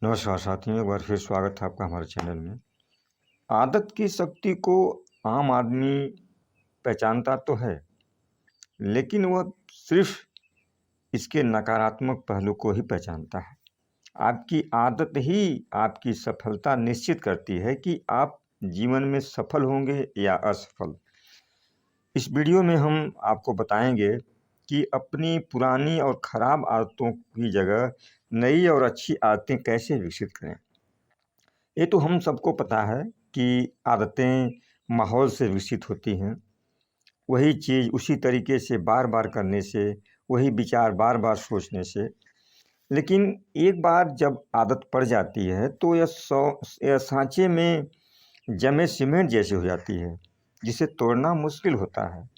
नमस्कार साथियों, एक बार फिर स्वागत है आपका हमारे चैनल में। आदत की शक्ति को आम आदमी पहचानता तो है, लेकिन वह सिर्फ इसके नकारात्मक पहलू को ही पहचानता है। आपकी आदत ही आपकी सफलता निश्चित करती है कि आप जीवन में सफल होंगे या असफल। इस वीडियो में हम आपको बताएंगे कि अपनी पुरानी और ख़राब आदतों की जगह नई और अच्छी आदतें कैसे विकसित करें। ये तो हम सबको पता है कि आदतें माहौल से विकसित होती हैं। वही चीज़ उसी तरीके से बार बार करने से, वही विचार बार बार सोचने से। लेकिन एक बार जब आदत पड़ जाती है तो यह सांचे में जमे सीमेंट जैसी हो जाती है, जिसे तोड़ना मुश्किल होता है।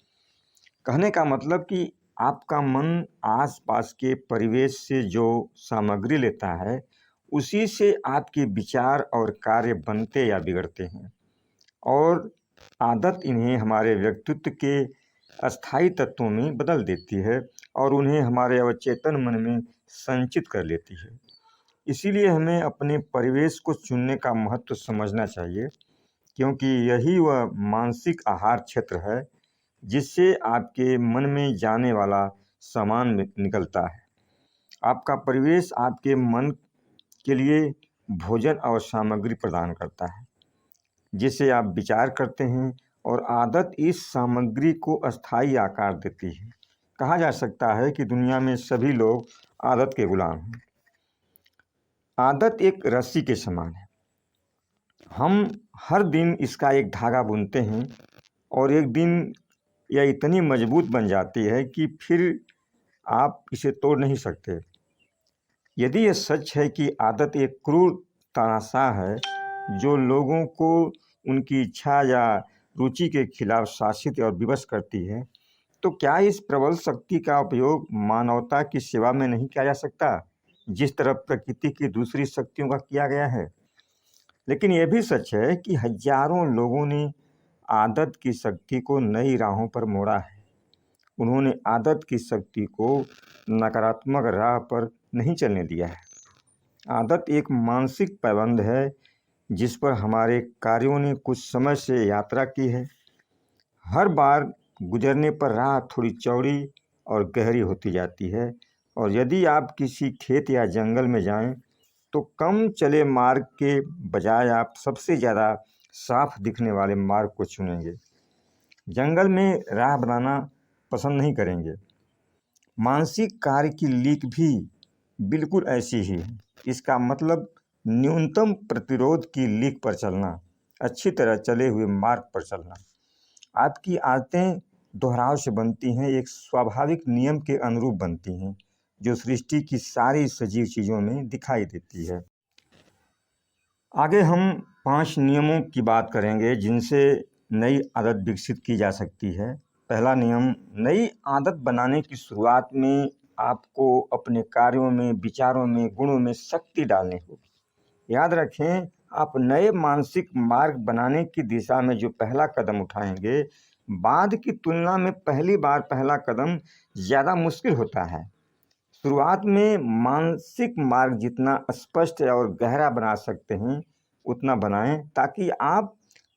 कहने का मतलब कि आपका मन आसपास के परिवेश से जो सामग्री लेता है, उसी से आपके विचार और कार्य बनते या बिगड़ते हैं। और आदत इन्हें हमारे व्यक्तित्व के अस्थायी तत्वों में बदल देती है और उन्हें हमारे अवचेतन मन में संचित कर लेती है। इसीलिए हमें अपने परिवेश को चुनने का महत्व समझना चाहिए, क्योंकि यही वह मानसिक आहार क्षेत्र है जिससे आपके मन में जाने वाला सामान निकलता है। आपका परिवेश आपके मन के लिए भोजन और सामग्री प्रदान करता है, जिसे आप विचार करते हैं, और आदत इस सामग्री को अस्थायी आकार देती है। कहा जा सकता है कि दुनिया में सभी लोग आदत के गुलाम हैं। आदत एक रस्सी के समान है। हम हर दिन इसका एक धागा बुनते हैं और एक दिन यह इतनी मजबूत बन जाती है कि फिर आप इसे तोड़ नहीं सकते। यदि यह सच है कि आदत एक क्रूर तानाशाह है जो लोगों को उनकी इच्छा या रुचि के खिलाफ शासित और विवश करती है, तो क्या इस प्रबल शक्ति का उपयोग मानवता की सेवा में नहीं किया जा सकता, जिस तरह प्रकृति की दूसरी शक्तियों का किया गया है। लेकिन यह भी सच है कि हजारों लोगों ने आदत की शक्ति को नई राहों पर मोड़ा है। उन्होंने आदत की शक्ति को नकारात्मक राह पर नहीं चलने दिया है। आदत एक मानसिक पैबंद है जिस पर हमारे कार्यों ने कुछ समय से यात्रा की है। हर बार गुजरने पर राह थोड़ी चौड़ी और गहरी होती जाती है, और यदि आप किसी खेत या जंगल में जाएं, तो कम चले मार्ग के बजाय आप सबसे ज़्यादा साफ दिखने वाले मार्ग को चुनेंगे। जंगल में राह बनाना पसंद नहीं करेंगे। मानसिक कार्य की लीक भी बिल्कुल ऐसी ही है। इसका मतलब न्यूनतम प्रतिरोध की लीक पर चलना, अच्छी तरह चले हुए मार्ग पर चलना। आपकी आदतें दोहराव से बनती हैं, एक स्वाभाविक नियम के अनुरूप बनती हैं जो सृष्टि की सारी सजीव चीज़ों में दिखाई देती है। आगे हम 5 नियमों की बात करेंगे जिनसे नई आदत विकसित की जा सकती है। पहला नियम, नई आदत बनाने की शुरुआत में आपको अपने कार्यों में, विचारों में, गुणों में शक्ति डालनी होगी। याद रखें, आप नए मानसिक मार्ग बनाने की दिशा में जो पहला कदम उठाएंगे, बाद की तुलना में पहली बार पहला कदम ज़्यादा मुश्किल होता है। शुरुआत में मानसिक मार्ग जितना स्पष्ट और गहरा बना सकते हैं उतना बनाएं, ताकि आप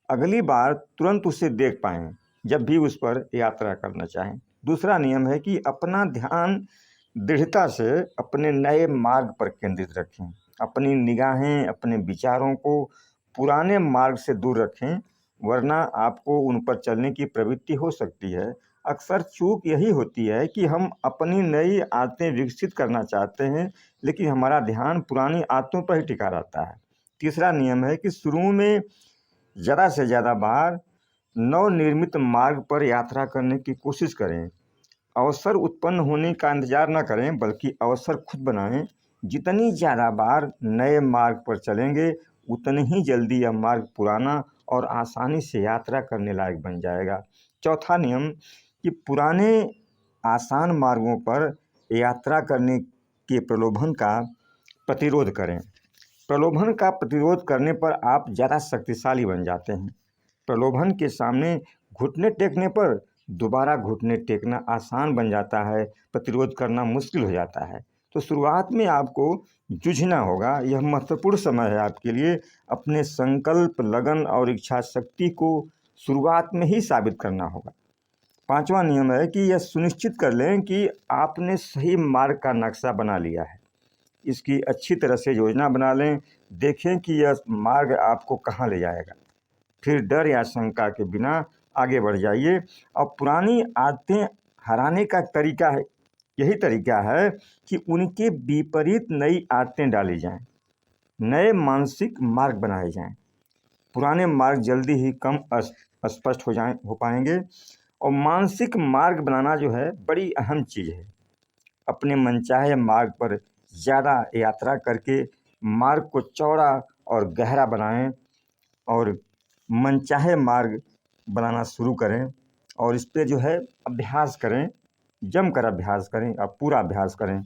अगली बार तुरंत उसे देख पाएं जब भी उस पर यात्रा करना चाहें। दूसरा नियम है कि अपना ध्यान दृढ़ता से अपने नए मार्ग पर केंद्रित रखें। अपनी निगाहें, अपने विचारों को पुराने मार्ग से दूर रखें, वरना आपको उन पर चलने की प्रवृत्ति हो सकती है। अक्सर चूक यही होती है कि हम अपनी नई आदतें विकसित करना चाहते हैं, लेकिन हमारा ध्यान पुरानी आदतों पर ही टिका रहता है। तीसरा नियम है कि शुरू में ज़्यादा से ज़्यादा बार नवनिर्मित मार्ग पर यात्रा करने की कोशिश करें। अवसर उत्पन्न होने का इंतजार न करें, बल्कि अवसर खुद बनाएं। जितनी ज़्यादा बार नए मार्ग पर चलेंगे, उतनी ही जल्दी यह मार्ग पुराना और आसानी से यात्रा करने लायक बन जाएगा। चौथा नियम कि पुराने आसान मार्गों पर यात्रा करने के प्रलोभन का प्रतिरोध करें। प्रलोभन का प्रतिरोध करने पर आप ज़्यादा शक्तिशाली बन जाते हैं। प्रलोभन के सामने घुटने टेकने पर दोबारा घुटने टेकना आसान बन जाता है, प्रतिरोध करना मुश्किल हो जाता है। तो शुरुआत में आपको जूझना होगा। यह महत्वपूर्ण समय है आपके लिए। अपने संकल्प, लगन और इच्छा शक्ति को शुरुआत में ही साबित करना होगा। 5वां नियम है कि यह सुनिश्चित कर लें कि आपने सही मार्ग का नक्शा बना लिया है। इसकी अच्छी तरह से योजना बना लें। देखें कि यह मार्ग आपको कहाँ ले जाएगा। फिर डर या शंका के बिना आगे बढ़ जाइए। और पुरानी आदतें हराने का तरीका है, यही तरीका है कि उनके विपरीत नई आदतें डाली जाएं, नए मानसिक मार्ग बनाए जाएं। पुराने मार्ग जल्दी ही कम स्पष्ट हो पाएंगे। और मानसिक मार्ग बनाना जो है बड़ी अहम चीज़ है। अपने मनचाहे मार्ग पर ज़्यादा यात्रा करके मार्ग को चौड़ा और गहरा बनाएं और मनचाहे मार्ग बनाना शुरू करें। और इस पे जो है अभ्यास करें, जमकर अभ्यास करें और पूरा अभ्यास करें।